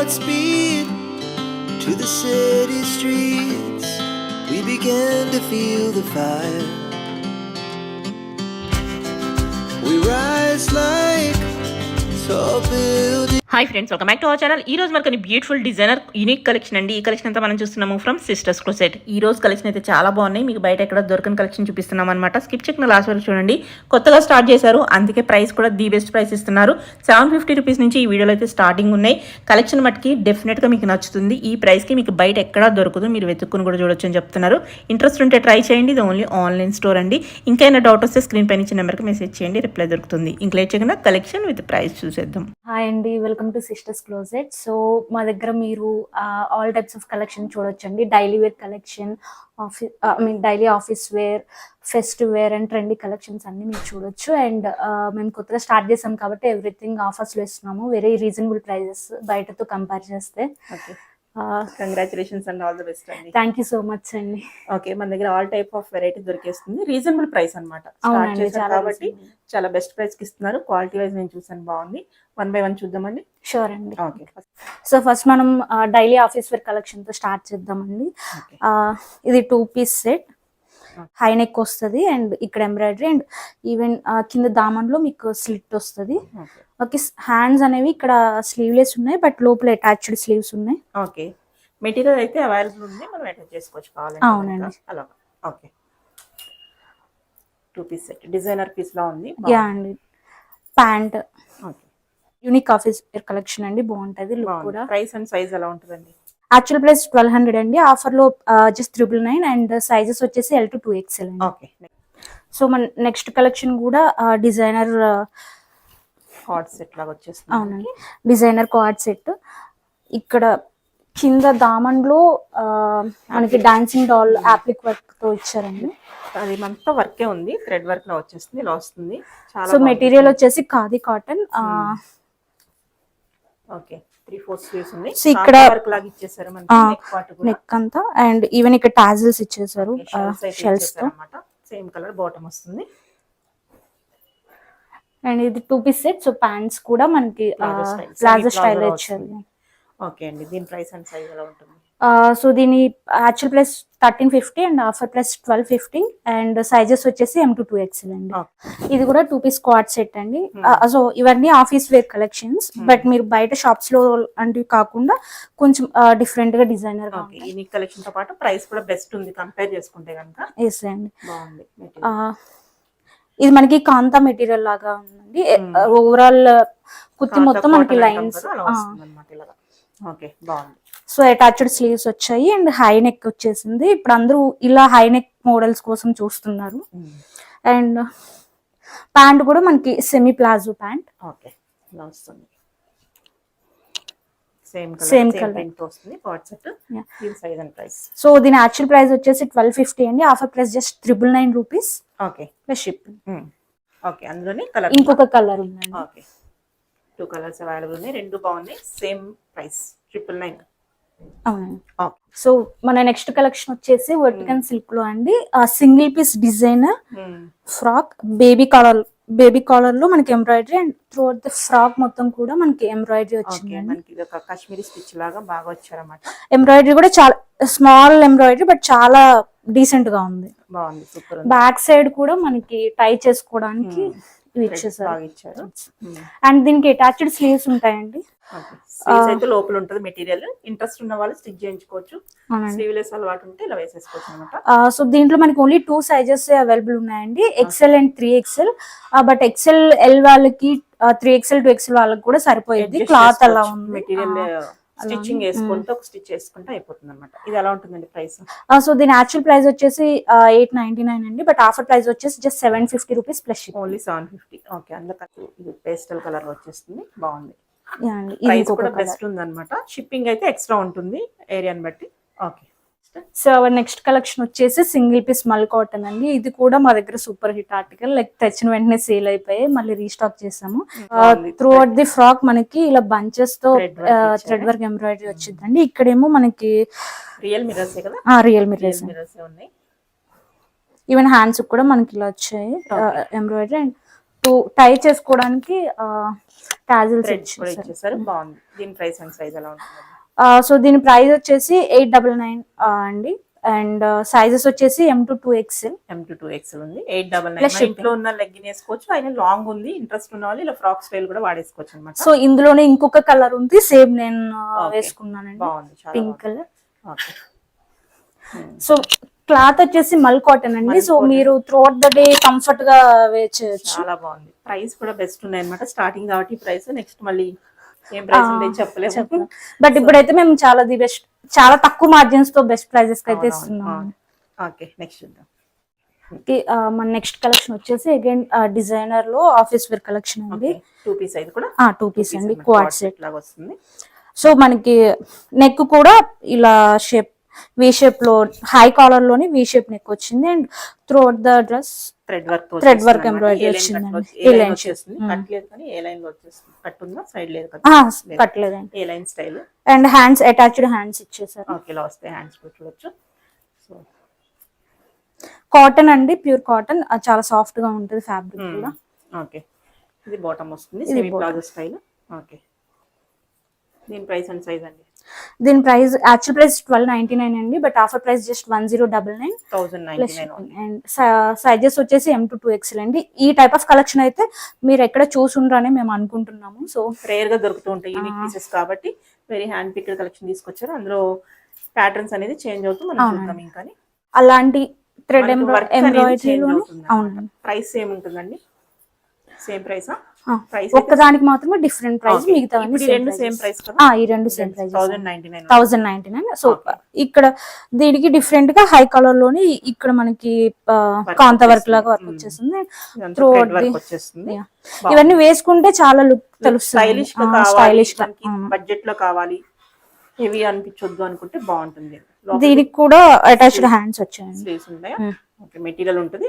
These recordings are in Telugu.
speed to the city streets. We began to feel the fire. We rise like tall buildings. Hi friends, welcome back to our channel. ఈ రోజు మనకి బ్యూటిఫుల్ డిజైనర్ యూనిక్ కలెక్షన్ అండి. ఈ కలెక్షన్ అంతా మనం చూస్తున్నాము ఫ్రమ్ సిస్టర్స్ క్లోసెట్. ఈ రోజు కలెక్షన్ అయితే చాలా బాగున్నాయి. మీకు బయట ఎక్కడ దొరకని కలెక్షన్ చూపిస్తున్నాం అనమాట. స్కిప్ చెక్ లాస్ట్ వరకు చూడండి. కొత్తగా స్టార్ట్ చేశారు, అందుకే ప్రైస్ కూడా ది బెస్ట్ ప్రైస్ ఇస్తున్నారు. 750 రూపీస్ నుంచి ఈ వీడియోలో అయితే స్టార్టింగ్ ఉన్నాయి. కలెక్షన్ మట్టుకి డెఫినెట్గా మీకు నచ్చుతుంది. ఈ ప్రైస్కి మీకు బయట ఎక్కడా దొరకదు, మీరు వెతుక్కుని కూడా చూడొచ్చు అని చెప్తున్నారు. ఇంట్రెస్ట్ ఉంటే ట్రై చేయండి. ఇది ఓన్లీ ఆన్లైన్ స్టోర్ అండి. ఇంకైనా డౌట్ వస్తే స్క్రీన్ పైన ఇచ్చిన నెంబర్కి మెసేజ్ చేయండి, రిప్లై దొరుకుతుంది. ఇంకా లేట్ చేయకుండా కలెక్షన్ విత్ ప్రైస్ చూసేద్దాం. హాయ్ అండి, welcome to sisters closet. So మా దగ్గర మీరు ఆల్ టైప్స్ ఆఫ్ కలెక్షన్ చూడొచ్చండి. Daily wear collection, daily office wear, festive wear and trendy collections అన్ని మీరు చూడొచ్చు. అండ్ మేము కొత్తగా స్టార్ట్ చేసాం కాబట్టి ఎవ్రీథింగ్ ఆఫర్స్లో ఇస్తున్నాము. వెరీ రీజనబుల్ ప్రైజెస్ బయటతో కంపేర్ చేస్తే. Congratulations and all the best అండి. థ్యాంక్ యూ సో మచ్ అండి. ఓకే, మన దగ్గర ఆల్ టైప్ ఆఫ్ వెరైటీ దొరికేస్తుంది. రీజనబుల్ ప్రైస్ అనమాట. కాబట్టి చాలా బెస్ట్ ప్రైస్ కి ఇస్తున్నారు. క్వాలిటీ వైజ్ నేను చూసాను, బాగుంది. 1 by 1 చూద్దామండి. షూర్ అండి. ఓకే, సో ఫస్ట్ మనం డైలీ ఆఫీస్ వేర్ కలెక్షన్ తో స్టార్ట్ చేద్దామండి. ఇది 2 piece సెట్, హై నెక్ వస్తుంది అండ్ ఇక్కడ ఎంబ్రాయిడరీ అండ్ ఈవెన్ కింద దామన్లో మీకు స్లిట్ వస్తుంది. ఓకే, హ్యాండ్స్ అనేవి ఇక్కడ స్లీవ్లెస్ ఉన్నాయి, బట్ లోపల అటాచ్డ్ స్లీవ్స్ ఉన్నాయి. ఓకే, మెటీరియల్ అయితే అవైలబుల్ ఉంది, మనం అటాచ్ చేసుకోవచ్చు కావాలంటే. అవునండి. అలా okay, 2 piece set designer piece లా ఉంది. యా అండి. Pant unique office wear collection అండి, బాగుంటది లుక్ కూడా. ప్రైస్ అండ్ సైజ్ ఎలా ఉంటుందండి? యాక్చువల్ ప్రైస్ 1200 అండి, ఆఫర్ లో జస్ట్ 999 అండ్ సైజెస్ వచ్చేసి L to 2XL అండి. ఓకే, సో మన నెక్స్ట్ కలెక్షన్ కూడా డిజైనర్ కార్డ్ సెట్ లాగా వచ్చేస్తుంది. అవునండి, డిజైనర్ కార్డ్ సెట్. ఇక్కడ కింద దామన్లో మనకి డాన్సింగ్ డాల్ యాప్లిక్ వర్క్ తో ఇచ్చారండి. అది మనతో వర్కే ఉంది, థ్రెడ్ వర్క్ లో వచ్చేస్తుంది, ఇలా వస్తుంది. సో మెటీరియల్ వచ్చేసి ఖాదీ కాటన్. ఓకే, 3/4 స్లీవ్స్ ఉన్నాయి. సో ఇక్కడ వర్క్ లాగా ఇచ్చేసారు మనకి నెక్ పార్ట్ కూడా, నెక్ అంతా. అండ్ ఈవెన్ ఇక్కడ టాజిల్స్ ఇచ్చేసారు షెల్స్ తో. సేమ్ కలర్ బాటమ్ వస్తుంది. అండ్ ఇది 2 piece సెట్. సో ప్యాంట్స్ కూడా మనకి ప్లాజో స్టైల్ ఇచ్చారు. ఓకే అండి, దీని ప్రైస్ అండ్ సైజ్ ఎలా ఉంటుంది? సో దీని actual price 1350 and offer price 1250 and sizes వచ్చేసి M to 2XL అండి. ఇది కూడా 2 piece క్వాడ్ సెట్ అండి. సో ఇవన్నీ ఆఫీస్ వేర్ కలెక్షన్స్, బట్ మీరు బయట షాప్స్ లో అంటే కాకుండా కొంచెం డిఫరెంట్ గా డిజైనర్ గా ఈ కలెక్షన్ తో పాటు ప్రైస్ కూడా బెస్ట్ ఉంది కంపేర్ చేసుకుంటే కనుక. ఎస్ అండి, బాగుంది. ఇది మనకి కాంతా మెటీరియల్ లాగా ఉందండి. ఓవరాల్ కుర్తి మొత్తం మనకి లైన్స్. ఓకే, బాగుంది. సో అటాచ్డ్ స్లీవ్స్ వచ్చాయి అండ్ హై నెక్ వచ్చేసింది. ఇప్పుడు అందరూ ఇలా హై నెక్ మోడల్స్ కోసం చూస్తున్నారు. అండ్ ప్యాంట్ కూడా మనకి సెమీ ప్లాజో ప్యాంట్. ఓకే, ఇలా వస్తుంది. సేమ్ కలర్ వస్తుంది కార్డ్ సెట్. దీని సైజ్ అండ్ ప్రైస్? సో దీని యాక్చువల్ ప్రైస్ వచ్చేసి 1250 అండి, offer price just 999 rupees. Okay, plus shipping. Okay, అందులోనే కలర్ ఇంకొక కలర్ ఉందండి. ఓకే, 2 కలర్స్ అవైలబుల్ ఉన్నాయి, 2 బాగున్నాయి. Same price 999. అవునండి. సో మన నెక్స్ట్ కలెక్షన్ వచ్చేసి వర్టికల్ సిల్క్ లో అండి, single piece designer frock. Baby collar లో మనకి embroidery and through out the frock మొత్తం కూడా మనకి ఎంబ్రాయిడరీ వచ్చింది. మనకి ఇది ఒక కాశ్మీరీ స్టిచ్ లాగా బాగా వచ్చారన్నమాట. ఎంబ్రాయిడరీ కూడా చాలా స్మాల్ ఎంబ్రాయిడరీ, బట్ చాలా డీసెంట్ గా ఉంది, బాగుంది, సూపర్. బ్యాక్ సైడ్ కూడా మనకి టై చేసుకోవడానికి ఇవి ఇచ్చేసారు. అండ్ దీనికి అటాచ్డ్ స్లీవ్స్ ఉంటాయండి. అయితే లోపల ఉంటది మెటీరియల్. ఇంట్రెస్ట్ ఉన్న వాళ్ళు స్టిచ్ చేయించుకోవచ్చు, స్లీవ్లెస్ అలవాటు ఉంటే ఇలా వేసేసుకోవచ్చు అనమాట. సో దీంట్లో మనకి ఓన్లీ 2 sizes అవైలబుల్ ఉన్నాయండి, XL and 3XL. But XL L వాళ్ళకి 3XL 2XL వాళ్ళకి కూడా సరిపోయేది. క్లాత్ అలా ఉంది, మెటీరియల్ స్టిచ్చింగ్ వేసుకుంటే ఒక స్టిచ్ చేసుకుంటే అయిపోతుంది అనమాట. ఇది ఎలా ఉంటుందండి ప్రైస్? సో దీని యాక్చువల్ ప్రైస్ వచ్చేసి 899 అండి, బట్ ఆఫర్ ప్రైస్ వచ్చేసి just 750 rupees plus ship. Only 750. Okay, అందులో ఇది పేస్టల్ కలర్ లో వచ్చేస్తుంది, బాగుంది. ప్రైస్ కూడా బెస్ట్ ఉంది అనమాట. షిప్పింగ్ అయితే ఎక్స్ట్రా ఉంటుంది ఏరియాని బట్టి. Okay, so our next collection వచ్చేసి సింగిల్ పీస్ మల్ కాటన్ అండి. ఇది కూడా మా దగ్గర సూపర్ హిట్ ఆర్టికల్. లైక్ తెచ్చిన వెంటనే సేల్ అయిపోయి మళ్ళీ రీస్టాక్ చేసాము. త్రూ అవుట్ ది ఫ్రాక్ మనకి ఇలా బంచెస్ తో థ్రెడ్ వర్క్ ఎంబ్రాయిడరీ వచ్చిందండి. ఇక్కడేమో మనకి రియల్ మిర్రర్స్ కదా. రియల్ మిర్రర్స్ ఉన్నాయి. ఈవెన్ హ్యాండ్స్ కూడా మనకి ఇలా వచ్చాయి ఎంబ్రాయిడరీ. అండ్ టై చేసుకోవడానికి టాజిల్స్ థ్రెడ్స్ కూడా ఇచ్చేసారు, బాగుంది. దీని ప్రైస్ అండ్ సైజ్ ఎలా ఉంటుంది? సో దీని ప్రైస్ వచ్చేసి 899 అండి. అండ్ సైజెస్ వచ్చేసి M to 2XL. M to 2XL ఉంది. 899 ఇంట్లో ఉన్న లెగ్గిన్ వేసుకోవచ్చు. ఆయన లాంగ్ ఉంది, ఇంట్రెస్ట్ ఉన్న వాళ్ళు ఇలా ఫ్రాక్ స్టైల్ కూడా వాడేసుకోవచ్చు అనమాట. సో ఇందులోనే ఇంకొక కలర్ ఉంది, సేమ్ నేను వేసుకున్నానండి, బాగుంది, pink colour. Okay. So cloth వచ్చేసి మల్ కాటన్ అండి. సో మీరు త్రూఅవుట్ ద డే కంఫర్ట్ గా వేర్ చేయొచ్చు. చాలా బాగుంది. ప్రైస్ కూడా బెస్ట్ ఉన్నాయి అనమాట, స్టార్టింగ్ కాబట్టి ప్రైస్. నెక్స్ట్ మళ్ళీ ఏం ప్రైస్ ఉంటాయి చెప్పలేము, బట్ ఇప్పుడైతే మేము చాలా తక్కువ మార్జిన్స్ తో బెస్ట్ ప్రైజెస్ కి అయితే ఇస్తున్నాం. ఓకే, నెక్స్ట్ చూద్దాం. మన నెక్స్ట్ కలెక్షన్ వచ్చేసి అగైన్ డిజైనర్ లో ఆఫీస్ వేర్ కలెక్షన్ అండి. 2 పీస్ అయితే కూడా 2 పీస్ అండి, క్వాడ్ సెట్ లాగా వస్తుంది. సో మనకి నెక్ కూడా ఇలా వి షేప్ లో, హై కాలర్ లోని వి షేప్ నెక్ వచ్చింది. And throughout the dress thread work embroidery వచ్చిందండి. ఏ లైన్ వచ్చేస్తుంది, కట్ లేదు కానీ ఏ లైన్ లో వచ్చేస్తుంది. కట్ ఉందా, సైడ్ లేదు కదా, కట్లేదండి. A line style. And hands attached hands ఇచ్చేసారు. ఓకే, ఇలా వస్తే హ్యాండ్స్ చూడొచ్చు. సో కాటన్ అండి, ప్యూర్ కాటన్, చాలా సాఫ్ట్ గా ఉంటుంది ఫ్యాబ్రిక్ కూడా. ఓకే, ఇది బాటమ్ వస్తుంది, సెమీ ప్లాజో స్టైల్. ఓకే, దీని ప్రైస్ అండ్ సైజ్ అండి? దీని ప్రైస్ యాక్చువల్ ప్రైస్ 1299 అండి, but offer price just 1099. 1099. And sizes వచ్చేసి M to 2XL అండి. ఈ టైప్ ఆఫ్ కలెక్షన్ అయితే మీరు ఎక్కడ చూసుండ్రని మేము అనుకుంటున్నాము. సో రేర్ గా దొరుకుతూ ఉంటాయి యూనిక్ పీసెస్ కాబట్టి వెరీ హ్యాండ్ పిక్డ్ కలెక్షన్ తీసుకొచ్చారు. అందులో ప్యాటర్న్స్ అనేది చేంజ్ అవుతూ మనం చూద్దాం. ఇంకా అలాంటి థ్రెడ్ ఎంబ్రాయిడరీ. అవునండి. ప్రైస్ ఏముంటుందండి? సేమ్ ప్రైసా? ప్రైస్ ఒక్కదానికి మాత్రమే డిఫరెంట్ ప్రైస్, మిగతా రెండు సేమ్ ప్రైస్ కదా? ఈ రెండు సేమ్ ప్రైస్, 1099. సో ఇక్కడ దీనికి డిఫరెంట్ గా హై కలర్ లోని ఇక్కడ మనకి కాంత వర్క్ లాగా వర్క్ వచ్చేసింది. ఇవన్నీ వేసుకుంటే చాలా లుక్ తెలుస్తుంది, స్టైలిష్ గా. బడ్జెట్ లో కావాలి, హెవీ అనిపించొద్దు అనుకుంటే బాగుంటుంది. దీనికి కూడా అటాచ్డ్ హ్యాండ్స్ వచ్చాయండి. ఓకే, మెటీరియల్ ఉంటుంది.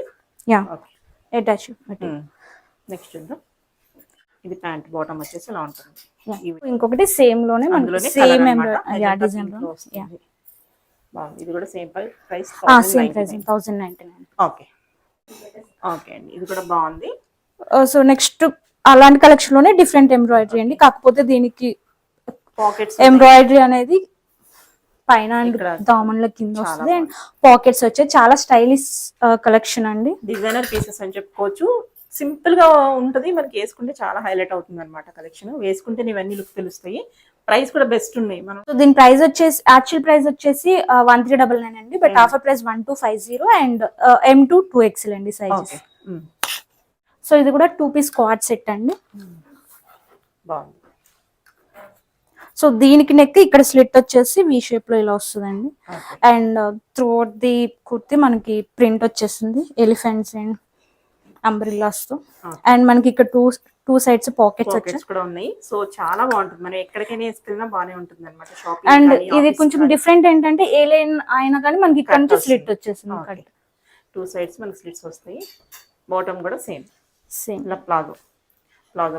Attached material. నెక్స్ట్ చూద్దాం. ఇది ప్యాంట్, బాటమ్ వచ్చేసి ఇలా ఉంటుంది. ఇంకొకటి సేమ్ లోనే సేమ్ డిజైన్ లో బాగుంది. ఇది కూడా same price, same price 1099. Okay okay అండి, ఇది కూడా బాగుంది. సో నెక్స్ట్ అలాంటి కలెక్షన్ లోనే డిఫరెంట్ ఎంబ్రాయిడరీ అండి, కాకపోతే దీనికి పాకెట్స్ ఎంబ్రాయిడరీ అనేది పైన అండ్ దామన్ల కింద వస్తుంది. అండ్ పాకెట్స్ వచ్చే చాలా స్టైలిష్ కలెక్షన్ అండి. డిజైనర్ పీసెస్ అని చెప్పుకోవచ్చు. సింపుల్ గా ఉంటది, మనకి వేసుకుంటే చాలా హైలైట్ అవుతుంది అనమాట. కలెక్షన్ వేసుకుంటే ఇవన్నీ లుక్ తెలుస్తాయి. ప్రైస్ కూడా బెస్ట్ ఉన్నాయి. మనం దీని ప్రైస్ వచ్చేసి యాక్చువల్ ప్రైస్ వచ్చేసి 1399 అండి, but offer price 1250. And M to 2XL అండి సైజెస్. సో ఇది కూడా 2 పీస్ క్వాడ్ సెట్ అండి, బాగుంది. సో దీనికి నెక్ ఇక్కడ స్లిట్ వచ్చేసి వి షేప్ లో ఇలా వస్తుందండి. అండ్ త్రూఅవుట్ ది కుర్తి మనకి ప్రింట్ వచ్చేస్తుంది, ఎలిఫెంట్స్ అండ్ అంబ్రిల్లాస్ తో. అండ్ మనకి ఇక్కడ టూ సైడ్స్ పాకెట్స్ కూడా ఉన్నాయి. సో చాలా బాగుంటుంది, మనం ఎక్కడికైనా వేసుకెళ్ళినా బాగానే ఉంటుంది అనమాట. షాపింగ్. అండ్ ఇది కొంచెం డిఫరెంట్ ఏంటంటే ఏ లైన్ అయినా కానీ మనకి ఇక్కడ నుంచి స్లిట్ వచ్చేసింది. 2 సైడ్స్ మనకి స్లిట్స్ వస్తాయి. బాటమ్ కూడా సేమ్ ఇలా ప్లాజో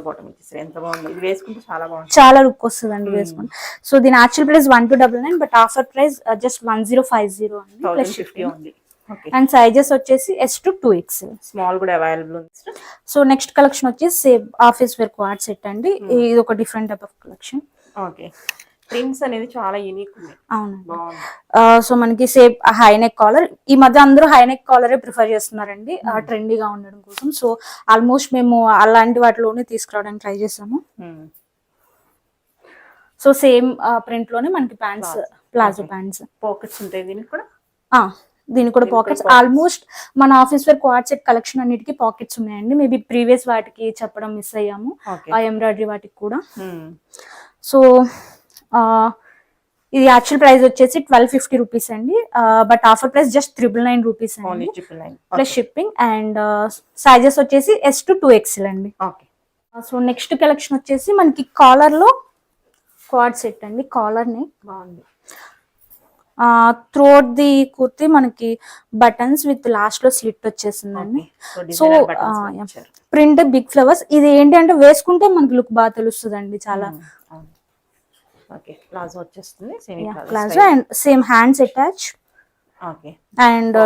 బాటమ్ ఇచ్చేసి ఎంత బాగుంది. ఇది వేసుకుంటే చాలా బాగుంటుంది, చాలా లుక్ వస్తుంది అండి వేసుకుంటే. సో దీని actual price 1299, but offer price just 1050 అండి, 1050 ఉంది. అండ్ సైజెస్ వచ్చేసి S to 2XL. స్మాల్ కూడా అవైలబుల్ ఉంది. సో నెక్స్ట్ కలెక్షన్ వచ్చేసి same office wear quad set అండి. ఇది ఒక different type of collection. Okay, prints అనేది చాలా యూనిక్ ఉంది. అవును. సో మనకి సేమ్ హై నెక్ కాలర్, ఈ మధ్య అందరూ హై నెక్ కాలరే ప్రిఫర్ చేస్తున్నారండి ట్రెండీగా ఉండడం కోసం. సో ఆల్మోస్ట్ మేము అలాంటి వాటిలోనే తీసుకురావడానికి ట్రై చేసాము. సో సేమ్ ప్రింట్ లోనే మనకి ప్యాంట్స్, ప్లాజో ప్యాంట్స్, పాకెట్స్ ఉంటాయి. దీనికి కూడా పాకెట్స్. ఆల్మోస్ట్ మన office wear quad set collection అన్నిటికీ పాకెట్స్ ఉన్నాయండి. మేబీ ప్రీవియస్ వాటికి చెప్పడం మిస్ అయ్యాము, ఆ ఎంబ్రాయిడరీ వాటికి కూడా. సో ఇది యాక్చువల్ ప్రైస్ వచ్చేసి 1250 రూపీస్ అండి, but offer price just 999 rupees అండి, ప్లస్ షిప్పింగ్. అండ్ సైజెస్ వచ్చేసి S to 2XL అండి. సో నెక్స్ట్ కలెక్షన్ వచ్చేసి మనకి కాలర్ లో క్వాడ్ సెట్ అండి. కాలర్ ని బాగుంది. త్రూఅవుట్ ది కుర్తి మనకి బటన్స్ విత్ లాస్ట్ లో స్లిట్ వచ్చేసిందండి. So print big flowers. ఇది ఏంటి అంటే వేసుకుంటే మనకి లుక్ బాగా తెలుస్తుంది అండి చాలా. ప్లాజో వచ్చేస్తుంది, palazzo and same hands attach and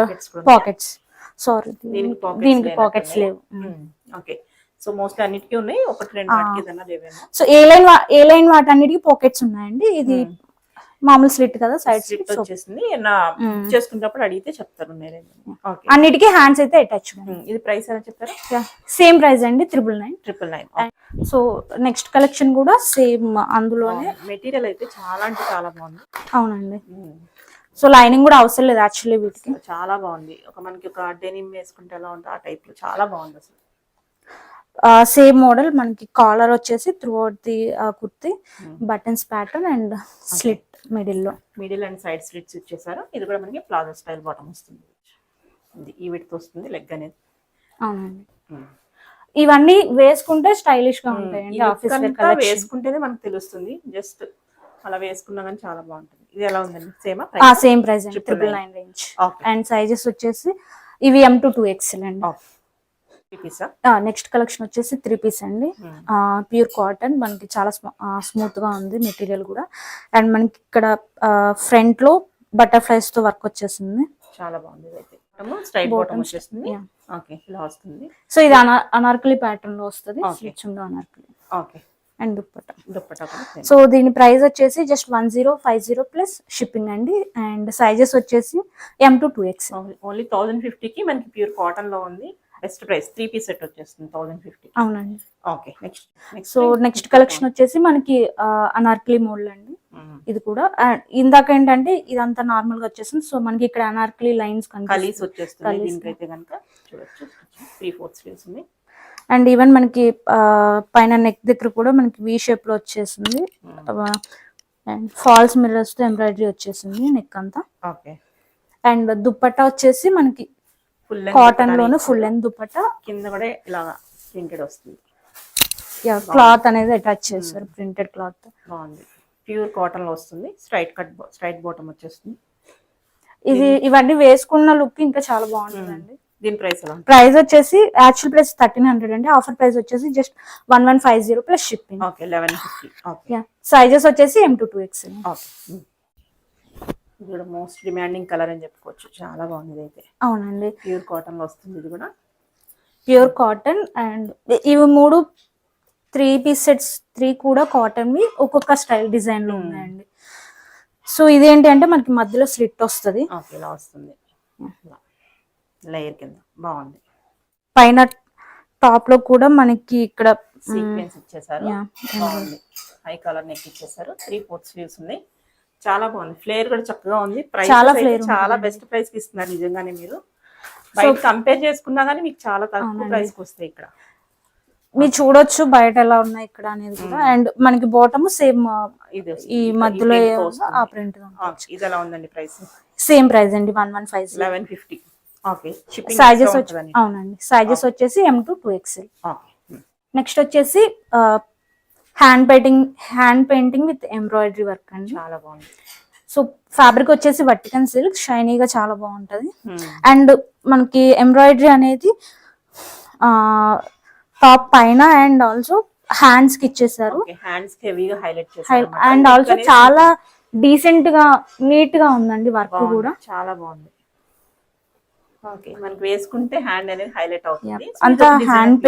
pockets. Sorry, దీనికి పాకెట్స్ లేవు. ఓకే, సో మోస్ట్లీ అన్నిటికీ ఉన్నాయి, ఒకటి రెండు వాటికి ఏదైనా లేవేమో. సో ఏ లైన్ వాటన్నిటికీ పాకెట్స్ ఉన్నాయండి. ఇది మామూలు స్లిట్ కదా, సైడ్ స్లిట్ వచ్చేసింది. చేసుకున్నప్పుడు అడిగితే చెప్తారు. అన్నిటికీ హ్యాండ్స్ అయితే అటాచ్. ఇది ప్రైస్ ఎలా చెప్తారు? సేమ్ ప్రైస్ అండి, 999. సో నెక్స్ట్ కలెక్షన్ కూడా సేమ్ అందులోనే. మెటీరియల్ అయితే చాలా అంటే చాలా బాగుంది. అవునండి. సో లైనింగ్ కూడా అవసరం లేదు యాక్చువల్లీ వీటికి. చాలా బాగుంది. మనకి ఒక డెనిమ్ వేసుకుంటే ఎలా ఉంటుంది ఆ టైప్ లో చాలా బాగుంది అసలు. సేమ్ మోడల్ మనకి కాలర్ వచ్చేసి through out the kurti, buttons pattern and slit middle and side slits ఇచ్చేసారు. ఇది కూడా మనకి ప్లాజో స్టైల్ బాటమ్ వస్తుంది. ఈ విడ్త్ వస్తుంది లెగ్ అనేది. అవునండి. ఇవన్నీ వేసుకుంటే స్టైలిష్ గా ఉంటాయండి. ఆఫీస్ వేర్ వేసుకుంటేనే మనకు తెలుస్తుంది. జస్ట్ అలా వేసుకున్నా కానీ చాలా బాగుంటుంది. ఇది ఎలా ఉందండి? సేమ్ ప్రైస్ అండి, 999 రేంజ్. అండ్ సైజెస్ వచ్చేసి ఇవి M to 2XL అండి. నెక్స్ట్ కలెక్షన్ వచ్చేసి 3 పీస్ అండి. ప్యూర్ కాటన్, మనకి చాలా స్మూత్ గా ఉంది మెటీరియల్ కూడా. అండ్ మనకి ఇక్కడ ఫ్రంట్ లో బటర్ఫ్లైస్ తో వర్క్ వచ్చేసింది. చాలా బాగుంది. స్ట్రైట్ బాటమ్ వచ్చేసింది. ఓకే, ఇలా వస్తుంది. సో ఇది అనార్కలి ప్యాటర్న్ లో వస్తుంది. Anarkali. Okay. And dupatta. So దీని ప్రైస్ వచ్చేసి జస్ట్ 1050 ప్లస్ షిప్పింగ్ అండి. అండ్ సైజెస్ వచ్చేసి M to 2XL. ఓన్లీ 1050 కి మనకి ప్యూర్ కాటన్ లో ఉంది. బెస్ట్ ప్రైస్ 3 పీస్ సెట్ వచ్చేస్తుంది 1050. అవునండి. ఓకే. సో నెక్స్ట్ కలెక్షన్ వచ్చేసి మనకి అనార్కలి మోడల్ అండి. ఇది కూడా ఇందాక ఏంటంటే ఇదంతా నార్మల్ గా వచ్చేసింది. సో మనకి ఇక్కడ అనార్కలి లైన్స్ కలీస్ వచ్చేస్తుంది. దీనికైతే కనుక చూడొచ్చు 3/4 స్లీవ్స్ ఉంది. అండ్ ఈవెన్ మనకి పైన నెక్ దగ్గర కూడా మనకి వి షేప్ లో వచ్చేసింది. అండ్ ఫాల్స్ మిర్రర్స్ తో ఎంబ్రాయిడరీ వచ్చేసింది నెక్ అంతా. ఓకే. అండ్ దుప్పట్టా వచ్చేసి మనకి కాటన్ లోనే ఫుల్ లెంత్ దుప్పట్టా, కింద కూడా ఇలా ప్రింటెడ్ వస్తుంది. క్లాత్ అనేది అటాచ్ చేస్తారు, ప్రింటెడ్ క్లాత్. బాగుంది. ప్యూర్ కాటన్ లో వస్తుంది. స్ట్రైట్ బాటమ్ వచ్చేస్తుంది. ఇవన్నీ వేసుకున్న లుక్ ఇంకా చాలా బాగుంటుందండి. దీని ప్రైస్ ప్రైస్ వచ్చేసి యాక్చువల్ ప్రైస్ 1300 అండి. ఆఫర్ ప్రైస్ వచ్చేసి just 1150 plus shipping. Okay, 1150. Okay. Sizes వచ్చేసి M to 2XL. ఓకే. ఇది కూడా మోస్ట్ డిమాండింగ్ కలర్ అని చెప్పుకోవచ్చు. చాలా బాగుంది ఇది అయితే. అవునండి. ప్యూర్ కాటన్ లో వస్తుంది. ఇది కూడా ప్యూర్ కాటన్. అండ్ ఇవి 3 పీస్ సెట్స్ 3 కూడా కాటన్ వి, ఒక్కొక్క స్టైల్ డిజైన్ లో ఉన్నాయండి. సో ఇదేంటి అంటే మనకి మధ్యలో స్లిట్ వస్తుంది. ఓకే, ఇలా వస్తుంది లేయర్ కింద. బాగుంది. పైన టాప్ లో కూడా మనకి ఇక్కడ సీక్వెన్స్ ఇచ్చేసారు. బాగుంది. హై కలర్ నెక్ ఇచ్చేసారు. 3/4 స్లీవ్స్ ఉన్నాయి. చాలా బాగుంది. ఫ్లేర్ కూడా చక్కగా ఉంది. ప్రైస్ చాలా బెస్ట్ ప్రైస్ కి ఇస్తున్నారు నిజంగానే. మీరు బయట కంపేర్ చేసుకున్నా గానీ మీకు చాలా తక్కువ ప్రైస్ కి వస్తాయి ఇక్కడ. మీరు చూడొచ్చు బయట ఎలా ఉన్నాయి ఇక్కడ అనేది కూడా. అండ్ మనకి బాటమ్ సేమ్ ఈ మధ్యలో ఆ ప్రింట్. ఇది ఎలా ఉందండి ప్రైస్? సేమ్ ప్రైస్ అండి, 1150. 1150. ఓకే. సైజెస్ అవునండి. సైజెస్ వచ్చేసి M to 2XL. నెక్స్ట్ వచ్చేసి hand painting with embroidery work అండి. చాలా బాగుంది. సో ఫ్యాబ్రిక్ వచ్చేసి వర్టికన్ సిల్క్, షైనీగా చాలా బాగుంటది. అండ్ మనకి ఎంబ్రాయిడరీ అనేది టాప్ పైన అండ్ ఆల్సో హ్యాండ్స్ కి ఇచ్చేసారు. అండ్ ఆల్సో చాలా డీసెంట్ గా నీట్ గా ఉందండి వర్క్ కూడా. చాలా బాగుంది. ఓకే, మనకి వేసుకుంటే హ్యాండ్ అనేది హైలైట్ అవుతుంది. అంతా హ్యాండ్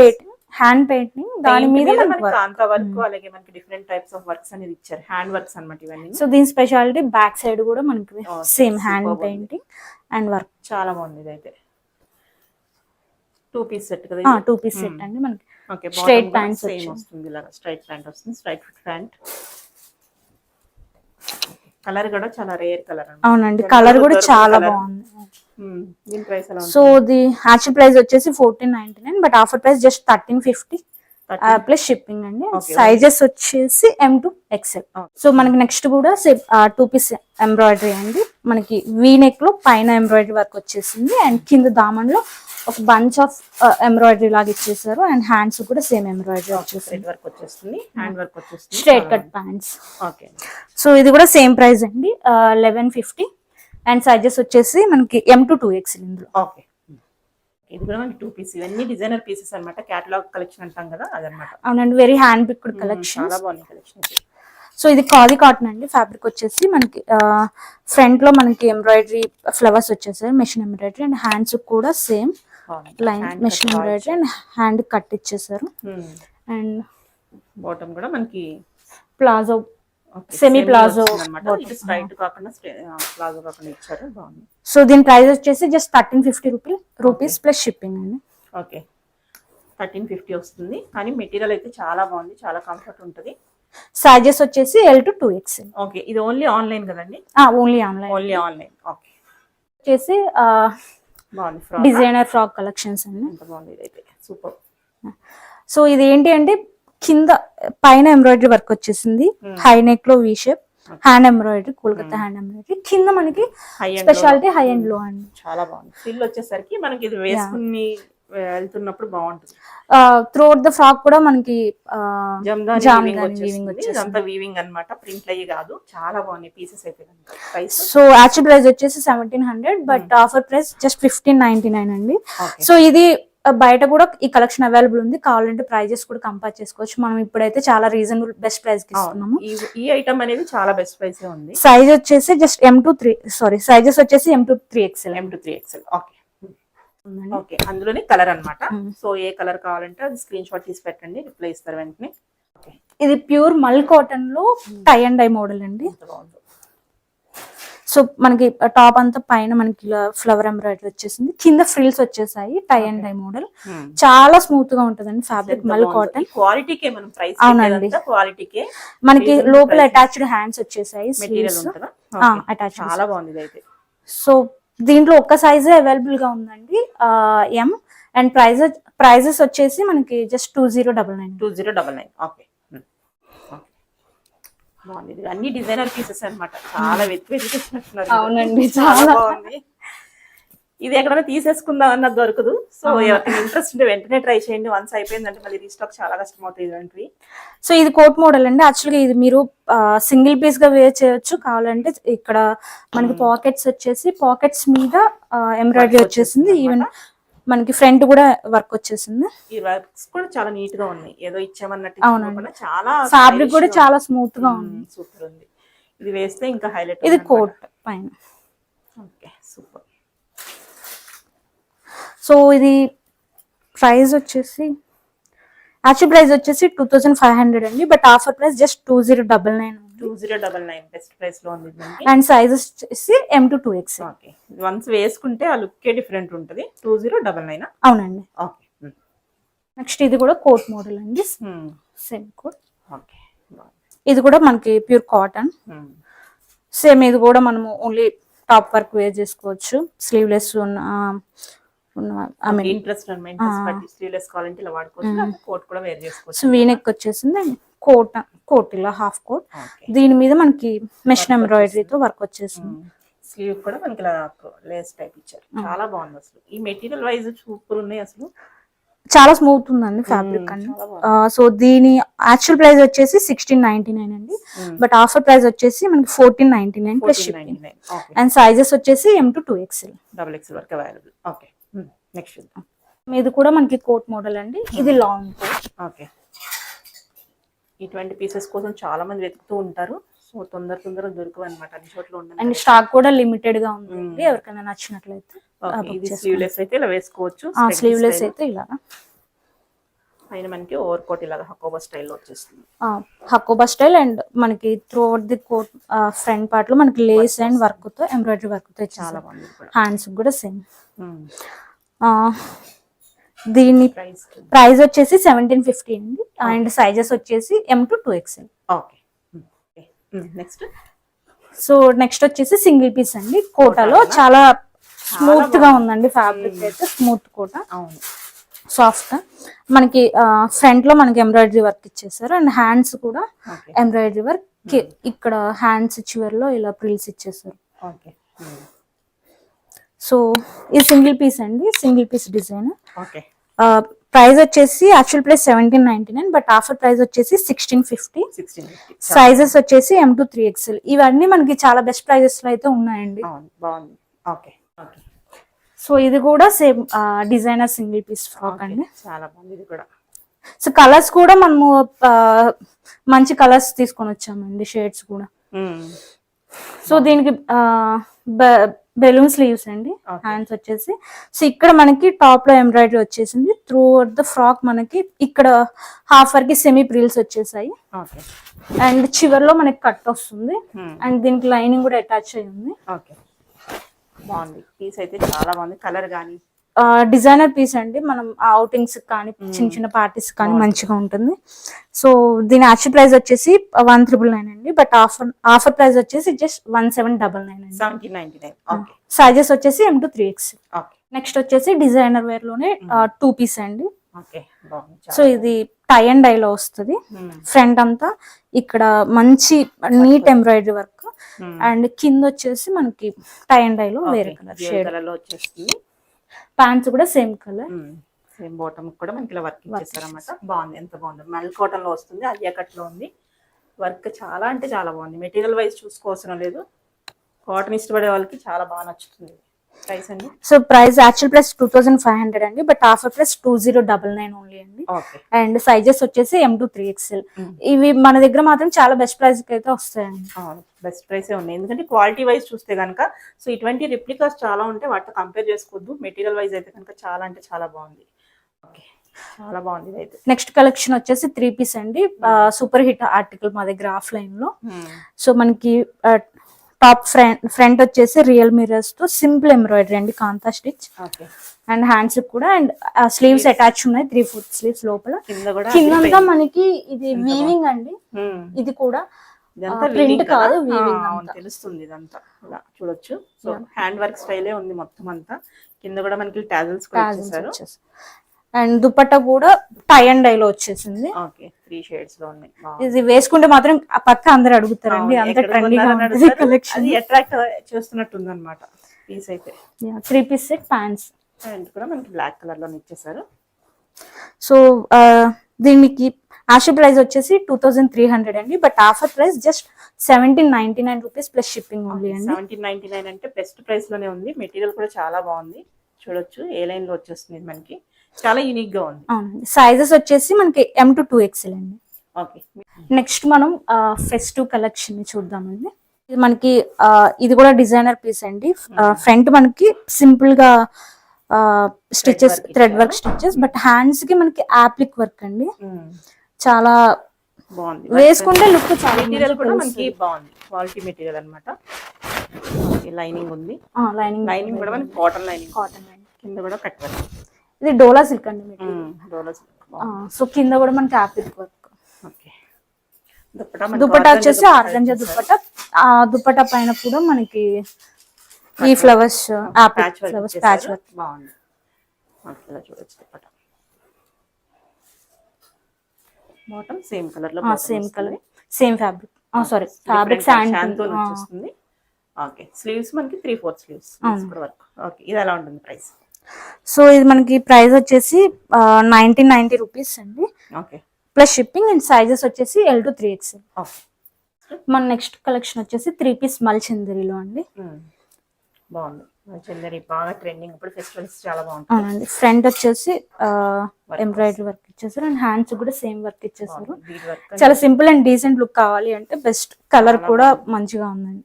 పెయింటింగ్ దాని మీద అంత వర్క్, అలాగే మనకి డిఫరెంట్ టైప్స్ ఆఫ్ వర్క్స్ అనేది ఇచ్చారు. హ్యాండ్ వర్క్స్ అన్నమాట ఇవన్నీ. సో దీని స్పెషాలిటీ బ్యాక్ సైడ్ కూడా మనకి same hand painting and work. చాలా బాగుంది. ఇదైతే 2 పీస్ సెట్ కదా. 2 పీస్ సెట్ అండి మనకి. ఓకే. స్ట్రైట్ ప్యాంట్స్ వస్తుంది. ఇలా స్ట్రైట్ ప్యాంట్ వస్తుంది. Straight fit pant. కలర్ కూడా చాలా రేర్ కలర్. అవునండి, కలర్ కూడా చాలా బాగుంది. దీని ప్రైస్ ఎలా ఉంది? సో ది యాక్చువల్ ప్రైస్ వచ్చేసి 1499, but offer price just 1350 plus shipping అండి. సైజెస్ వచ్చేసి M to XL. సో మనకి నెక్స్ట్ కూడా 2 పీస్ ఎంబ్రాయిడరీ అండి. మనకి వీ నెక్ లో పైన ఎంబ్రాయిడరీ వర్క్ వచ్చేసింది. అండ్ కింద దామన్ లో ఒక బంచ్ ఆఫ్ ఎంబ్రాయిడరీ లాగా ఇచ్చేసారు. అండ్ హ్యాండ్స్ కూడా సేమ్ ఎంబ్రాయిడరీ వచ్చేస్తుంది. హ్యాండ్ వర్క్ వచ్చేస్తుంది. Straight cut pants. Okay. So ఇది కూడా సేమ్ ప్రైస్ అండి, 1150. అండ్ సైజెస్ వచ్చేసి మనకి M to 2XL ఇందులో. ఓకే. ఇది కూడా మనకి 2 పీస్. ఇవన్నీ డిజైనర్ పీసెస్ అన్నమాట. కేటలాగ్ కలెక్షన్ అంటాం కదా, అదనమాట. అవునండి, వెరీ హ్యాండ్ పిక్డ్ కలెక్షన్. చాలా బాగుంది కలెక్షన్. సో ఇది ఖాదీ కాటన్ అండి. ఫ్యాబ్రిక్ వచ్చేసి మనకి ఫ్రంట్ లో మనకి ఎంబ్రాయిడరీ ఫ్లవర్స్ వచ్చేసాయి, మెషిన్ ఎంబ్రాయిడరీ. అండ్ హ్యాండ్స్ కూడా same line machine embroidery and hand cut ఇచ్చేసారు. అండ్ బాటమ్ కూడా మనకి ప్లాజో సెమీ ప్లాజో స్ట్రైట్ కాకుండా ప్లాజో కాకుండా ఇచ్చారు. బాగుంది. సో దీని ప్రైస్ వచ్చేసి జస్ట్ 1350 రూపీస్ ప్లస్ షిప్పింగ్ అండి. ఓకే 1350 వస్తుంది. కానీ మెటీరియల్ అయితే చాలా బాగుంది, చాలా కంఫర్ట్ ఉంటుంది. సైజెస్ వచ్చేసి L to 2XL. ఓకే ఇది ఓన్లీ ఆన్లైన్ కదండి? Only online. ఓకే వచ్చేసి బాగుంది. డిజైనర్ ఫ్రాక్ కలెక్షన్స్ అండి. ఎంత బాగుంది ఇదైతే, సూపర్. సో ఇది ఏంటి అంటే కింద పైన ఎంబ్రాయిడరీ వర్క్ వచ్చేసింది, హై నెక్ లో V shape, hand embroidery, Kolkata hand embroidery. కింద మనకి స్పెషాలిటీ హై అండ్ లో అండి. చాలా బాగుంది. ఫిల్ వచ్చేసరికి మనకి ఇది వేసుకుని వెళ్తున్నప్పుడు బాగుంటుంది. త్రూఅవుట్ ద ఫ్రాక్ కూడా మనకి వీవింగ్ అన్నమాట, ప్రింట్ అయ్యి కాదు. చాలా బాగున్నాయి పీసెస్ అయితే. సో యాక్చువల్ ప్రైస్ వచ్చేసి 1700, బట్ ఆఫర్ ప్రైస్ జస్ట్ 1599 అండి. సో ఇది బయట కూడా ఈ కలెక్షన్ అవైలబుల్ ఉంది, కావాలంటే ప్రైజెస్ కూడా కంపేర్ చేసుకోవచ్చు. మనం ఇప్పుడైతే చాలా రీజనబుల్ బెస్ట్ ప్రైస్ కి ఇస్తున్నాము. ఈ ఐటమ్ అనేది చాలా బెస్ట్ ప్రైస్ ఉంది. సైజ్ వచ్చేసి జస్ట్ సైజెస్ వచ్చేసి M to 3XL. ఓకే అందులోనే కలర్ అన్నమాట. సో ఏ కలర్ కావాలంటే అది స్క్రీన్ షాట్ తీసి పెట్టండి, రిప్లై ఇస్తారు వెంటనే. ఇది ప్యూర్ మల్ కాటన్ లో టై అండ్ డై మోడల్ అండి. సో మనకి టాప్ అంతా పైన మనకి ఫ్లవర్ ఎంబ్రాయిడరీ వచ్చేసింది, కింద ఫ్రిల్స్ వచ్చేసాయి. టై అండ్ డై మోడల్ చాలా స్మూత్ గా ఉంటదండి ఫ్యాబ్రిక్, మల్ కాటన్. క్వాలిటీకే మనం ప్రైస్ అవునండి, క్వాలిటీకే. మనకి లోపల అటాచ్డ్ హ్యాండ్స్ వచ్చేసాయి, స్లీవ్స్ అటాచ్. చాలా బాగుంది ఇదైతే. సో దీంట్లో ఒక్క సైజే అవైలబుల్ గా ఉందండి, M. అండ్ ప్రైజెస్ వచ్చేసి మనకి జస్ట్ 2099. ఓకే బాగుంది. ఇది అన్ని డిజైనర్ పీసెస్ అన్నమాట. చాలా వెతికిస్తున్నారు. అవునండి, చాలా బాగుంది. ఇది ఎక్కడైనా తీసేసుకుందాం అన్నది దొరకదు. సో ఎవరికి ఇంట్రెస్ట్ ఉంటే వెంటనే ట్రై చేయండి. వన్స్ అయిపోయిందంటే మళ్ళీ రీస్టాక్ చాలా కష్టం అవుతుంది ఇలాంటివి. సో ఇది కోట్ మోడల్ అండి. యాక్చువల్గా ఇది మీరు సింగిల్ పీస్ గా వేర్ చేయొచ్చు. కావాలంటే ఇక్కడ మనకి పాకెట్స్ వచ్చేసి పాకెట్స్ మీద ఎంబ్రాయిడరీ వచ్చేసింది, ఈవెన్ మనకి ఫ్రంట్ కూడా వర్క్ వచ్చేసింది. ఈ వర్క్స్ కూడా చాలా నీట్ గా ఉన్నాయి, ఏదో ఇచ్చామన్నట్టు. అవునండి, చాలా ఫ్యాబ్రిక్ కూడా చాలా స్మూత్ గా ఉంది. సూపర్ ఉంది. ఇది వేస్తే ఇంకా హైలైట్. ఇది కోట్ పైన. Okay super. సో ఇది ప్రైస్ వచ్చేసి యాక్చువల్ ప్రైస్ వచ్చేసి 2500 అండి, but offer price just 2099. Best price లో ఉంది. అండ్ సైజెస్ వచ్చేసి M to 2XL. Okay once వేసుకుంటే ఆ లుక్ డిఫరెంట్ ఉంటుంది. 2099. అవునండి. ఓకే నెక్స్ట్ ఇది కూడా కోట్ మోడల్ అండి, సేమ్ కోట్. ఓకే ఇది కూడా మనకి ప్యూర్ కాటన్. సేమ్ ఇది కూడా మనము ఓన్లీ టాప్ వర్క్ వేర్ చేసుకోవచ్చు, స్లీవ్లెస్ ఇంట్రెస్ట్ స్లీవ్లెస్ కావాలంటే ఇలా వాడుకోవచ్చు, కోట్ కూడా వేర్ చేసుకోవచ్చు. సో వీనెక్ వచ్చేసింది, కోట్ ఇలా హాఫ్ కోట్. దీని మీద మనకి మెషిన్ ఎంబ్రాయిడరీతో వర్క్ వచ్చేసింది. స్లీవ్ కూడా మనకి ఇలా లేస్ టైప్ ఇచ్చారు. చాలా బాగుంది అసలు. ఈ మెటీరియల్ వైజ్ సూపర్ ఉన్నాయి అసలు. చాలా స్మూత్ ఉందండి ఫ్యాబ్రిక్ అండి. సో దీని యాక్చువల్ ప్రైస్ వచ్చేసి 1699 అండి, బట్ ఆఫర్ ప్రైస్ వచ్చేసి మనకి 1499 ప్లస్ షిప్పింగ్. అండ్ సైజెస్ వచ్చేసి M to 2XL. XXL వరకు అవైలబుల్. ఓకే నెక్స్ట్ ఇది కూడా మనకి కోట్ మోడల్ అండి, ఇది లాంగ్ కోట్. ఓకే ఇటువంటి పీసెస్ కోసం చాలా మంది వెతుకుతూ ఉంటారు. సో తొందరగా దొరకవు అన్నమాట, అన్ని చోట్ల ఉండదు. అండ్ స్టాక్ కూడా లిమిటెడ్ గా ఉంది, ఎవరికైనా నచ్చినట్లయితే. స్లీవ్లెస్ అయితే ఇలా వేసుకోవచ్చు, స్లీవ్లెస్ అయితే ఇలా. పైన మనకి ఓవర్ కోట్ ఇలాగా హకోబా స్టైల్లో వచ్చేస్తుంది. హకోబా స్టైల్. అండ్ మనకి throughout the coat front part లో మనకి లేస్ అండ్ వర్క్ తో ఎంబ్రాయిడరీ వర్క్ తో చాలా బాగుంది. హ్యాండ్స్ కూడా సేమ్. దీని ప్రైస్ వచ్చేసి 1750 అండి, అండ్ సైజెస్ వచ్చేసి M to 2XL. Okay next. So next వచ్చేసి సింగిల్ పీస్ అండి, కోటాలో చాలా స్మూత్ గా ఉందండి ఫ్యాబ్రిక్ అయితే. స్మూత్ కోట, సాఫ్ట్. మనకి ఫ్రంట్ లో మనకి ఎంబ్రాయిడరీ వర్క్ ఇచ్చేసారు, అండ్ హ్యాండ్స్ కూడా ఎంబ్రాయిడరీ వర్క్. ఇక్కడ హ్యాండ్స్ చివర్లో ఇలా ప్రిల్స్ ఇచ్చేసారు. సో ఇది సింగిల్ పీస్ అండి, సింగిల్ పీస్ డిజైన్. ప్రైస్ వచ్చేసి actual price 1799, but offer price వచ్చేసి 1650. సైజెస్ వచ్చేసి M to 3XL. ఇవన్నీ మనకి చాలా బెస్ట్ ప్రైజెస్ లో అయితే ఉన్నాయండి. సో ఇది కూడా same designer single piece frock అండి, చాలా బాగుంది ఇది కూడా. సో కలర్స్ కూడా మనము మంచి కలర్స్ తీసుకొని వచ్చామండి, షేడ్స్ కూడా. సో దీనికి బెలూన్ స్లీవ్స్ అండి. Okay. హ్యాండ్స్ వచ్చేసి సో ఇక్కడ మనకి టాప్ లో ఎంబ్రాయిడరీ వచ్చేసింది. త్రూ అవుట్ ద ఫ్రాక్ మనకి ఇక్కడ హాఫ్ వరకు సెమీ ప్రిల్స్ వచ్చేసాయి. ఓకే. అండ్ చివర్లో మనకి కట్ వస్తుంది. అండ్ దీనికి లైనింగ్ కూడా అటాచ్ అయి ఉంది. ఓకే, బాగుంది పీస్ అయితే చాలా బాగుంది. కలర్ కానీ డిజైనర్ పీస్ అండి. మనం అవుటింగ్స్ కానీ చిన్న చిన్న పార్టీస్ కానీ మంచిగా ఉంటుంది. సో దీని యాక్చువల్ ప్రైస్ వచ్చేసి 1,999 అండి. బట్ ఆఫర్ ప్రైస్ వచ్చేసి జస్ట్ 1,799 అండి. 1799. ఓకే. సైజెస్ వచ్చేసి M to 3X. Okay. Next వచ్చేసి డిజైనర్ వేర్ లోనే 2 పీస్ అండి. ఓకే, బాగుంది. సో ఇది టై అండ్ డై లో వస్తుంది. ఫ్రంట్ అంతా ఇక్కడ మంచి నీట్ ఎంబ్రాయిడరీ వర్క్ అండ్ కింద వచ్చేసి మనకి టై అండ్ డై లో వేరే కలర్ షేడ్ కలర్ లో వచ్చేస్తుంది. ప్యాంట్స్ కూడా సేమ్ కలర్. సేమ్ బాటమ్ కూడా మనకి ఇలా వర్క్ ఇచ్చేస్తారు అన్నమాట. బాగుంది, ఎంత బాగుంది. మల్ కాటన్ లో వస్తుంది, అలియా కట్ లో ఉంది. వర్క్ చాలా అంటే చాలా బాగుంది. మెటీరియల్ వైజ్ చూసుకోవాల్సిన లేదు. కాటన్ ఇష్టపడే వాళ్ళకి చాలా బాగా నచ్చుతుంది. ప్రైస్ అండి? సో ప్రైస్ యాక్చువల్ ప్రైస్ 2,500 అండి. బట్ ఆఫర్ ప్రైస్ 2,099 ఓన్లీ అండి. అండ్ సైజెస్ వచ్చేసి M to 3XL. ఇవి మన దగ్గర మాత్రం చాలా బెస్ట్ ప్రైస్ కి అయితే వస్తాయండి. బెస్ట్ ప్రైసే ఉన్నాయి. ఎందుకంటే క్వాలిటీ వైజ్ చూస్తే కనుక సో ఇటువంటి రిప్లికాస్ చాలా ఉంటాయి, వాటితో కంపేర్ చేసుకోవద్దు. మెటీరియల్ వైజ్ అయితే కనుక చాలా అంటే చాలా బాగుంది. ఓకే, చాలా బాగుంది అయితే. నెక్స్ట్ కలెక్షన్ వచ్చేసి 3 పీస్ అండి. సూపర్ హిట్ ఆర్టికల్ మా దగ్గర ఆఫ్లైన్ లో. సో మనకి టాప్ ఫ్రంట్ వచ్చేసి రియల్ మిరర్స్ తో సింపుల్ ఎంబ్రాయిడరీ అండి, కాంతా స్టిచ్. అండ్ హ్యాండ్స్ కూడా అండ్ స్లీవ్స్ అటాచ్ ఉన్నాయి, 3/4 స్లీవ్స్ లోపల. కింద మనకి ఇది వీవింగ్ అండి. ఇది కూడా ప్రింట్ కాదు, వీవింగ్ తెలుస్తుంది. ఇదంతా ఇలా చూడొచ్చు. సో హ్యాండ్ వర్క్ స్టైలే ఉంది మొత్తం అంతా. కింద కూడా మనకి టాజల్స్ కూడా ఇచ్చేసారు. అండ్ దుపట్టా కూడా టై అండ్ డై లో వచ్చేసింది. ఓకే, 3 షేడ్స్ లో ఉన్నాయి. ఇది వేసుకుంటే మాత్రం పక్క అందరు అడుగుతారండి, అంత ట్రెండీగా ఉంటుంది కలెక్షన్. అది అట్రాక్ట్ చేస్తున్నట్టుంది అన్నమాట పీస్ అయితే. 3 పీస్ సెట్ ప్యాంట్స్ ప్యాంట్ కూడా మనకి బ్లాక్ కలర్ లో ఇచ్చేసారు. సో దీనికి యాక్చువల్ ప్రైస్ వచ్చేసి 2,300 అండి. But offer price just 1,799 rupees plus shipping only అండి. 1,799 అంటే బెస్ట్ ప్రైస్ లోనే ఉంది. మెటీరియల్ కూడా చాలా బాగుంది, చూడొచ్చు. ఏ లైన్ లో వచ్చేస్తుంది మనకి, చాలా యూనిక్ గా ఉంది. సైజెస్ వచ్చేసి మనకి M to 2XL అండి. ఓకే. నెక్స్ట్ మనం ఫెస్టివ్ కలెక్షన్ ని చూద్దామండి. ఇది మనకి ఇది కూడా డిజైనర్ పీస్ అండి. ఫ్రంట్ మనకి సింపుల్ గా stitches, thread work stitches. But hands కి మనకి యాప్లిక్ వర్క్ అండి. చాలా బాగుంది, వేసుకుంటే లుక్ చాలా. మెటీరియల్ కూడా మనకి బాగుంది, క్వాలిటీ మెటీరియల్ అన్నమాట. లైనింగ్ ఉంది. లైనింగ్ కూడా మనకి కాటన్ లైనింగ్. కింద కూడా కట్ వర్క్. ఇది డోలా సిల్క్ అండి. డోలా సిల్క్. సో కింద కూడా మనకి యాప్లిక్ వర్క్. ఓకే. దుపట్టా వచ్చేసి ఆర్గంజా దుపట్టా. దుపట్టా పైన కూడా మనకి ఈ ఫ్లవర్స్ ఫ్లవర్స్ ప్యాచ్ వర్క్ బాగుంది. ఇలా చూడొచ్చు. దుపట్టా బాటమ్ సేమ్ కలర్ లో, same colour, same fabric. Sorry, fabric sand తో వచ్చేస్తుంది. ఓకే. స్లీవ్స్ మనకి 3/4 స్లీవ్స్ కూడా వర్క్. ఓకే, ఇది ఎలా ఉంటుంది ప్రైస్? సో ఇది మనకి ప్రైస్ వచ్చేసి 1,990 రూపీస్ అండి. Okay, plus shipping. And sizes వచ్చేసి L to 3XL. మన నెక్స్ట్ కలెక్షన్ వచ్చేసి 3 పీస్ మల్చందరిలో అండి. బాగుంది. మల్చందరి బాగా ట్రెండింగ్ ఇప్పుడు, ఫెస్టివల్స్ చాలా బాగుంటుంది. అవునండి. ఫ్రంట్ వచ్చేసి ఎంబ్రాయిడరీ వర్క్ ఇచ్చేసారు అండ్ హ్యాండ్స్ కూడా సేమ్ వర్క్ ఇచ్చేసారు. చాలా సింపుల్ అండ్ డీసెంట్ లుక్ కావాలి అంటే బెస్ట్. కలర్ కూడా మంచిగా ఉందండి.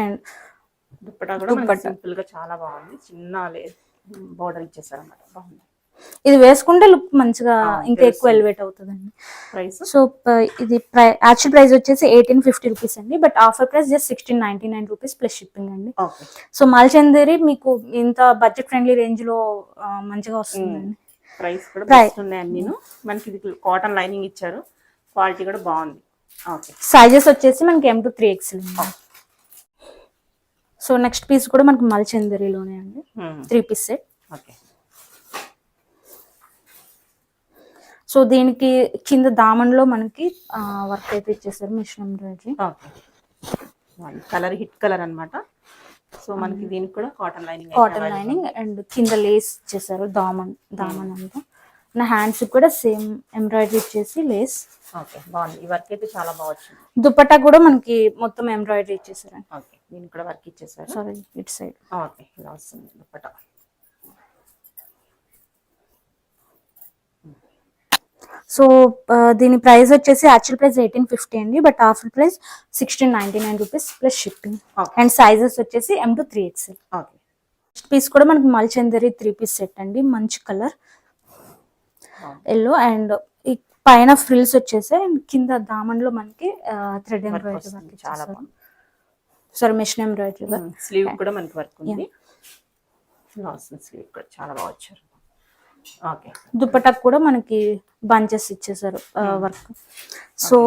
అండ్ దుపట్టా కూడా సింపుల్ గా చాలా బాగుంది. చిన్న బోర్డర్ ఇచ్చేసారు అన్నమాట. బాగుంది. ఇది వేసుకుంటే లుక్ మంచిగా ఇంకా ఎక్కువ ఎలివేట్ అవుతుందండి. సో ఇది యాక్చువల్ ప్రైస్ వచ్చేసి 1,850 రూపీస్ అండి. But offer price just 1,699 rupees plus shipping అండి. సో మల్చందరి మీకు ఇంత బడ్జెట్ ఫ్రెండ్లీ రేంజ్ లో మంచిగా వస్తుందండి. ప్రైస్ కూడా బెస్ట్ ఉన్నాయి అన్ని. మనకి ఇది కాటన్ లైనింగ్ ఇచ్చారు, క్వాలిటీ కూడా బాగుంది. ఓకే. సైజెస్ వచ్చేసి మనకి M to 3XL. So next piece కూడా మనకి మల్చందరిలోనే అండి. 3 పీస్ సెట్. ఓకే. సో దీనికి కింద దామన్లో మనకి వర్క్ అయితే ఇచ్చేసారు, machine embroidery. Colour hit colour అన్నమాట. సో మనకి దీనికి కూడా కాటన్ లైనింగ్ అండ్ కింద లేస్ ఇచ్చేసారు. దామన్ అంతా. నా హ్యాండ్స్ కూడా సేమ్ ఎంబ్రాయిడరీ ఇచ్చేసి లేస్. ఓకే, బాగుంది. ఈ వర్క్ అయితే చాలా బాగా వచ్చింది. దుపట్టా కూడా మనకి మొత్తం ఎంబ్రాయిడరీ ఇచ్చేసారు. ఓకే, దీనికి కూడా వర్క్ ఇచ్చేసారు. Sorry, it side. ఓకే, ఇలా వస్తుంది దుపట్టా. సో దీని ప్రైస్ వచ్చేసి యాక్చువల్ ప్రైస్ 1850 అండి, but offer price 1699 rupees plus shipping. Okay. And sizes వచ్చేసి M to 3XL. Okay. Next piece కూడా మనకి మల్చందరి 3 పీస్ సెట్ అండి, మంచి కలర్ ఎల్లో అండ్ ఈ పైన ఫ్రిల్స్ వచ్చేసాయి అండ్ కింద దామన్లో మనకి థ్రెడ్ ఎంబ్రాయిడరీ వర్క్ చాలా ఇచ్చేసారు. Sorry machine embroidery work. Sleeve కూడా మనకి వర్క్ ఉంది. స్లీవ్ కూడా చాలా బాగా వచ్చారు. ఓకే. దుపట్టాకు కూడా మనకి బంచెస్ ఇచ్చేసారు వర్క్. సో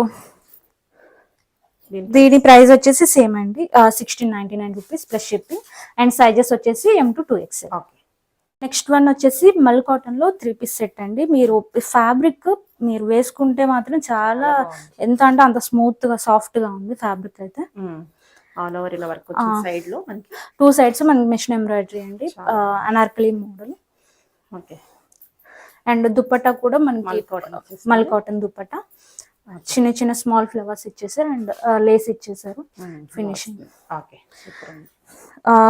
దీని ప్రైస్ వచ్చేసి సేమ్ అండి, 1699 rupees plus shipping and sizes వచ్చేసి M to 2XL. Okay. Next one వచ్చేసి మల్ కాటన్ లో 3 పీస్ సెట్ అండి. మీరు ఫ్యాబ్రిక్ మీరు వేసుకుంటే మాత్రం చాలా ఎంత అంటే అంత స్మూత్ గా సాఫ్ట్ గా ఉంది ఫ్యాబ్రిక్ అయితే. ఆల్ ఓవర్ ఇలా వర్క్ వచ్చింది. సైడ్ లో మనకి 2 సైడ్స్ మనకి మిషన్ ఎంబ్రాయిడరీ అండి, Anarkali model. Okay. And dupatta కూడా మనకి మల్ కాటన్ దుపట్టా, చిన్న చిన్న స్మాల్ ఫ్లవర్స్ ఇచ్చేసారు అండ్ లేస్ ఇచ్చేసారు ఫినిషింగ్. ఓకే. సూపర్ ఉంది.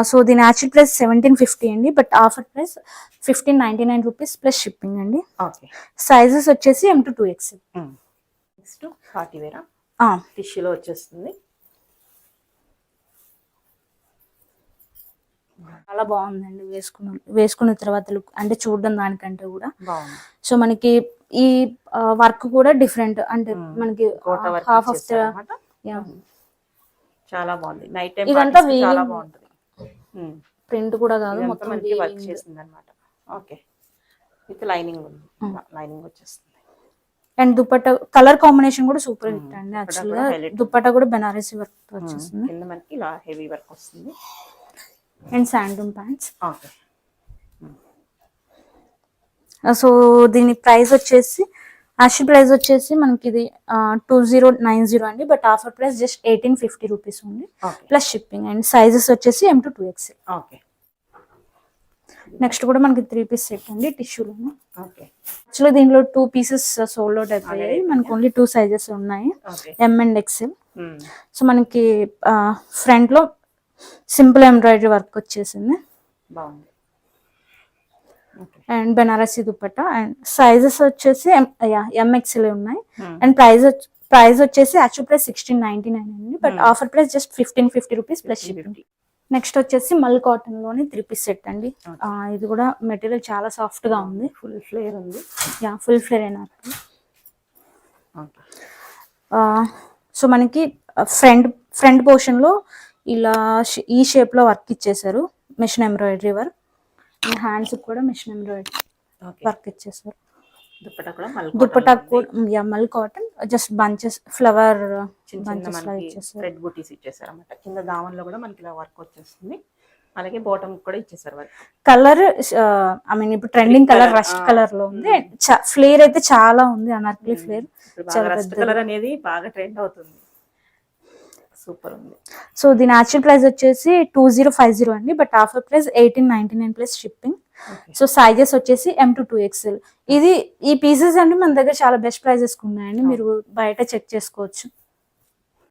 సో దీని యాక్చువల్ ప్రైస్ 1750 అండి, but offer price 1599 rupees plus shipping అండి. ఓకే. సైజెస్ వచ్చేసి M to 2XL. Next party వేరా టిష్యూలో వచ్చేస్తుంది. చాలా బాగుందండి, వేసుకున్న తర్వాత లుక్ అంటే చూడడం దానికంటే కూడా బాగుంది. సో మనకి ఈ వర్క్ కూడా డిఫరెంట్ అంటే మనకి హాఫ్ ఆఫ్ చాలా బాగుంది. నైట్ టైం ఇదంతా చాలా బాగుంటుంది. ప్రింట్ కూడా కాదు, మొత్తం మనకి వర్క్ చేసింది అన్నమాట. ఓకే. విత్ లైనింగ్ ఉంది, లైనింగ్ వచ్చేస్తుంది. అండ్ దుపట్టా కలర్ కాంబినేషన్ కూడా సూపర్ హిట్ అండి. యాక్చువల్గా దుపట్టా కూడా బెనారసీ వర్క్ వచ్చేస్తుంది. కింద మనకి ఇలా హెవీ వర్క్ వస్తుంది. అండ్ శాండూమ్ ప్యాంట్స్. ఓకే. సో దీని ప్రైస్ వచ్చేసి యాక్చువల్ ప్రైస్ వచ్చేసి మనకి ఇది 2090 అండి, but offer price just 1850 rupees ఉంది ప్లస్ షిప్పింగ్ అండ్ సైజెస్ వచ్చేసి M to 2XL. Okay. Next కూడా మనకి 3 పీస్ సెట్ అండి టిష్యూలో. ఓకే. యాక్చువల్గా దీంట్లో 2 పీసెస్ సోల్డ్ అవుట్ అయిపోయాయి, మనకి ఓన్లీ 2 సైజెస్ ఉన్నాయి, M and XL. సో మనకి ఫ్రంట్ లో సింపుల్ ఎంబ్రాయిడరీ వర్క్ వచ్చేసింది బాగుంది. And Banarasi dupatta and sizes వచ్చేసి MXL ఉన్నాయి అండ్ ప్రైస్ వచ్చేసి యాక్చువల్ ప్రైస్ 1699 అండి, but offer price just 1550 rupees plus shipping. Next వచ్చేసి మల్ కాటన్ లోని 3 పీస్ సెట్ అండి. ఇది కూడా మెటీరియల్ చాలా సాఫ్ట్ గా ఉంది, ఫుల్ ఫ్లేర్ ఉంది. ఫుల్ ఫ్లేర్ అయినా. సో మనకి ఫ్రంట్ పోర్షన్ లో ఇలా ఈ షేప్ లో వర్క్ ఇచ్చేసారు, మిషన్ ఎంబ్రాయిడరీ వర్క్. హ్యాండ్స్ కూడా మిషన్ ఎంబ్రాయిడరీ వర్క్ ఇచ్చేసారు. దుపట్టా కూడా మల్ cotton just bunches flower bunches లా ఇచ్చేసారు. రెడ్ బూటీస్ ఇచ్చేసారు అన్నమాట. కింద దామన్లో కూడా మనకి ఇలా వర్క్ వచ్చేస్తుంది. అలాగే బాటమ్ కూడా ఇచ్చేసారు వర్క్. కలర్ ఐ మీన్ ఇప్పుడు ట్రెండింగ్ కలర్ రస్ట్ కలర్ లో ఉంది. ఫ్లేర్ అయితే చాలా ఉంది, అనార్కలి ఫ్లేర్. రస్ట్ కలర్ అనేది బాగా ట్రెండ్ అవుతుంది. సూపర్ ఉంది. సో దీని యాక్చువల్ ప్రైస్ వచ్చేసి 2050 అండి, but offer price 1899 plus shipping. So sizes వచ్చేసి M to 2XL. ఈ పీసెస్ అండి మన దగ్గర చాలా బెస్ట్ ప్రైజెస్ ఉన్నాయండి, మీరు బయట చెక్ చేసుకోవచ్చు.